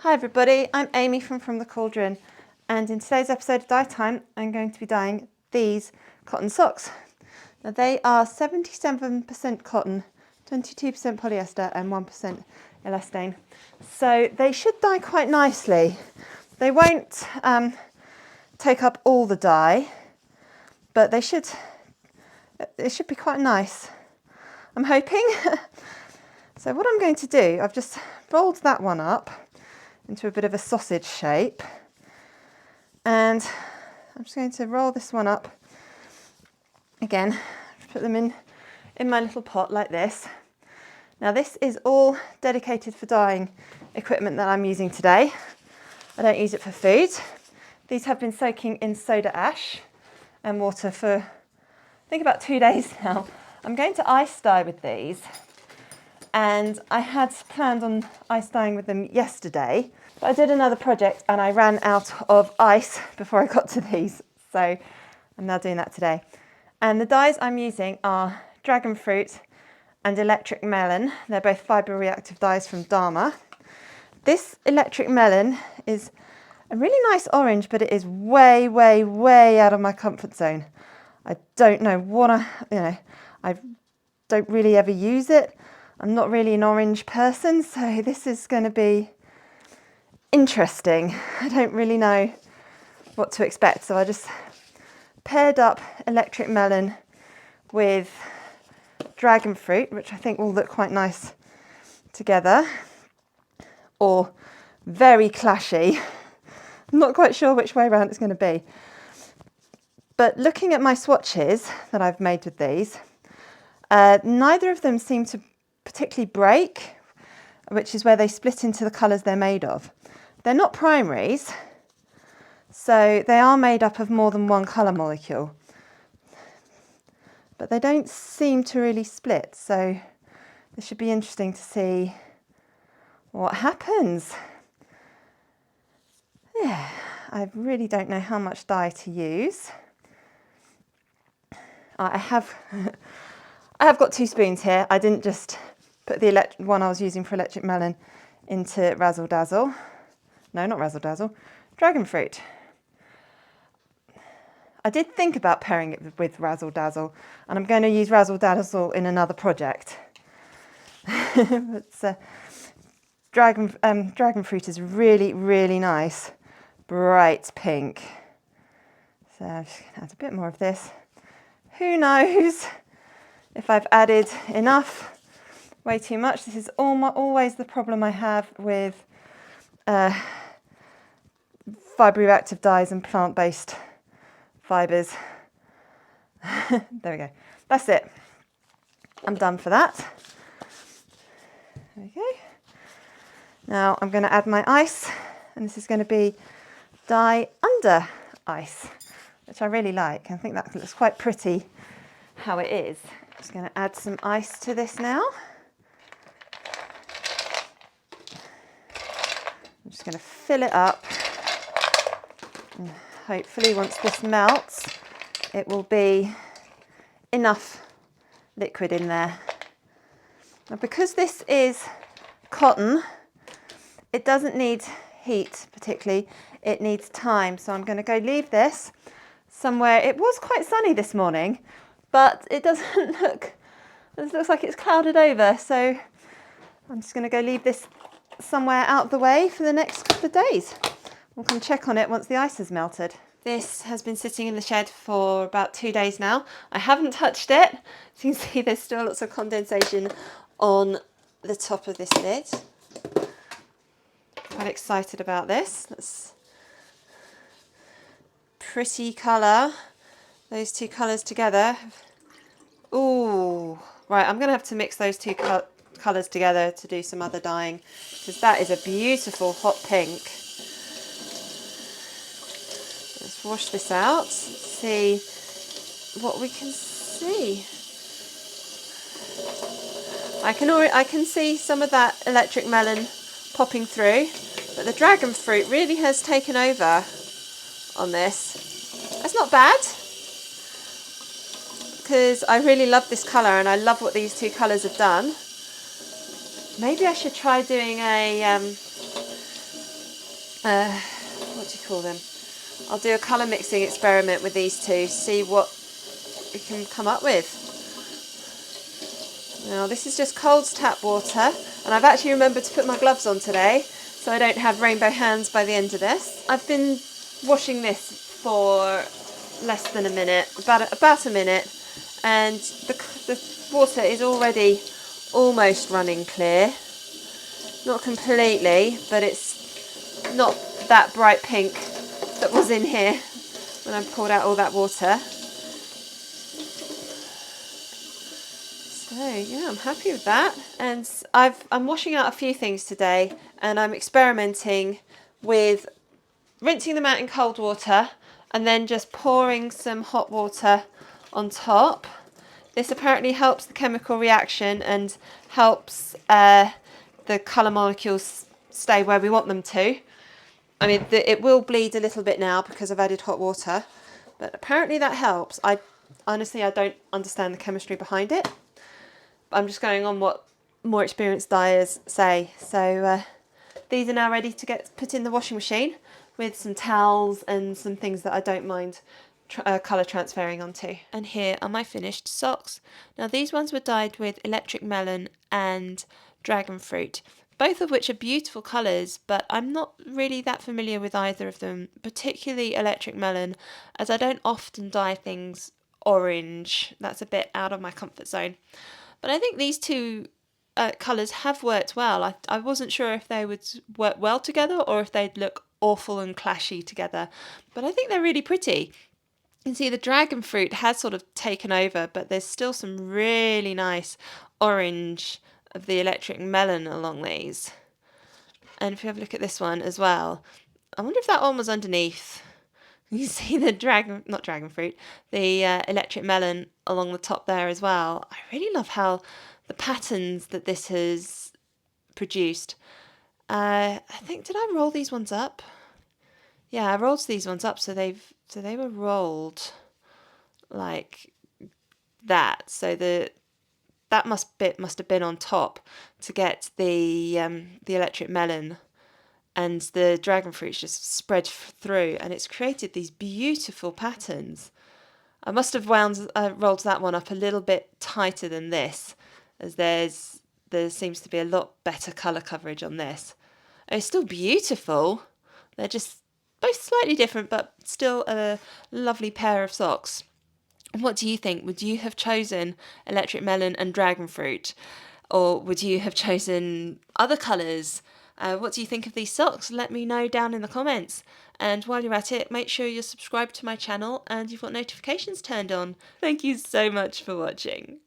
Hi everybody, I'm Amy from the Cauldron, and in today's episode of Dye Time I'm going to be dyeing these cotton socks. Now they are 77% cotton, 22% polyester and 1% elastane. So they should dye quite nicely. They won't take up all the dye, but it should be quite nice. I'm hoping. So what I'm going to do, I've just rolled that one up into a bit of a sausage shape, and I'm just going to roll this one up again, put them in my little pot like this. Now this is all dedicated for dyeing equipment that I'm using today. I don't use it for food. These have been soaking in soda ash and water for I think about 2 days now. I'm going to ice dye with these, and I had planned on ice dyeing with them yesterday, but I did another project and I ran out of ice before I got to these, so I'm now doing that today. And the dyes I'm using are dragon fruit and electric melon. They're both fibre reactive dyes from Dyer. This electric melon is a really nice orange, but it is way, way, way out of my comfort zone. I don't know what I don't really ever use it. I'm not really an orange person, so this is going to be interesting. I don't really know what to expect, so I just paired up electric melon with dragon fruit, which I think will look quite nice together, or very clashy. I'm not quite sure which way around it's going to be. But looking at my swatches that I've made with these, neither of them seem to particularly break, which is where they split into the colours they're made of. They're not primaries, so they are made up of more than one colour molecule, but they don't seem to really split, so this should be interesting to see what happens. Yeah, I really don't know how much dye to use. I have got 2 spoons here. I didn't just put the one I was using for electric melon into Razzle Dazzle. No, not Razzle Dazzle, dragon fruit. I did think about pairing it with Razzle Dazzle, and I'm going to use Razzle Dazzle in another project. But dragon fruit is really, really nice, bright pink. So I'm just going to add a bit more of this. Who knows if I've added enough, way too much. This is always the problem I have with fibre reactive dyes and plant-based fibres. There we go. That's it. I'm done for that. There we go. Now I'm going to add my ice, and this is going to be dye under ice, which I really like. I think that looks quite pretty how it is. Just going to add some ice to this now. I'm just going to fill it up, and hopefully once this melts it will be enough liquid in there. Now because this is cotton, it doesn't need heat particularly, it needs time, so I'm going to go leave this somewhere. It was quite sunny this morning, but it doesn't look, it looks like it's clouded over, so I'm just going to go leave this somewhere out of the way for the next couple of days. We'll come check on it once the ice has melted. This has been sitting in the shed for about 2 days now. I haven't touched it. As you can see, there's still lots of condensation on the top of this lid. Quite excited about this. That's pretty colour. Those 2 colours together. Ooh, right, I'm going to have to mix those 2 colours together to do some other dyeing, because that is a beautiful hot pink. Let's wash this out, see what we can see. I can see some of that electric melon popping through, but the dragon fruit really has taken over on this. That's not bad, because I really love this colour and I love what these 2 colours have done. Maybe I should try doing a what do you call them? I'll do a colour mixing experiment with these two, see what we can come up with. Now this is just Cold's tap water, and I've actually remembered to put my gloves on today so I don't have rainbow hands by the end of this. I've been washing this for less than a minute, about a minute, and the water is already almost running clear. Not completely, but it's not that bright pink that was in here when I poured out all that water. So yeah, I'm happy with that. And I'm washing out a few things today, and I'm experimenting with rinsing them out in cold water and then just pouring some hot water on top. This apparently helps the chemical reaction and helps the colour molecules stay where we want them to. I mean, it will bleed a little bit now because I've added hot water, but apparently that helps. Honestly, I don't understand the chemistry behind it. I'm just going on what more experienced dyers say. So these are now ready to get put in the washing machine with some towels and some things that I don't mind colour transferring onto. And here are my finished socks. Now these ones were dyed with electric melon and dragon fruit, both of which are beautiful colours, but I'm not really that familiar with either of them, particularly electric melon, as I don't often dye things orange. That's a bit out of my comfort zone. But I think these two colours have worked well. I wasn't sure if they would work well together or if they'd look awful and clashy together, but I think they're really pretty. You can see the dragon fruit has sort of taken over, but there's still some really nice orange of the electric melon along these. And if you have a look at this one as well, I wonder if that one was underneath. You see the the electric melon along the top there as well. I really love how the patterns that this has produced. I think, did I roll these ones up? Yeah, I rolled these ones up, so they were rolled like that. So that must have been on top to get the electric melon, and the dragon fruit's just spread through, and it's created these beautiful patterns. I must have rolled that one up a little bit tighter than this, as there seems to be a lot better colour coverage on this. It's still beautiful. They're just both slightly different, but still a lovely pair of socks. What do you think? Would you have chosen electric melon and dragon fruit? Or would you have chosen other colours? What do you think of these socks? Let me know down in the comments. And while you're at it, make sure you're subscribed to my channel and you've got notifications turned on. Thank you so much for watching.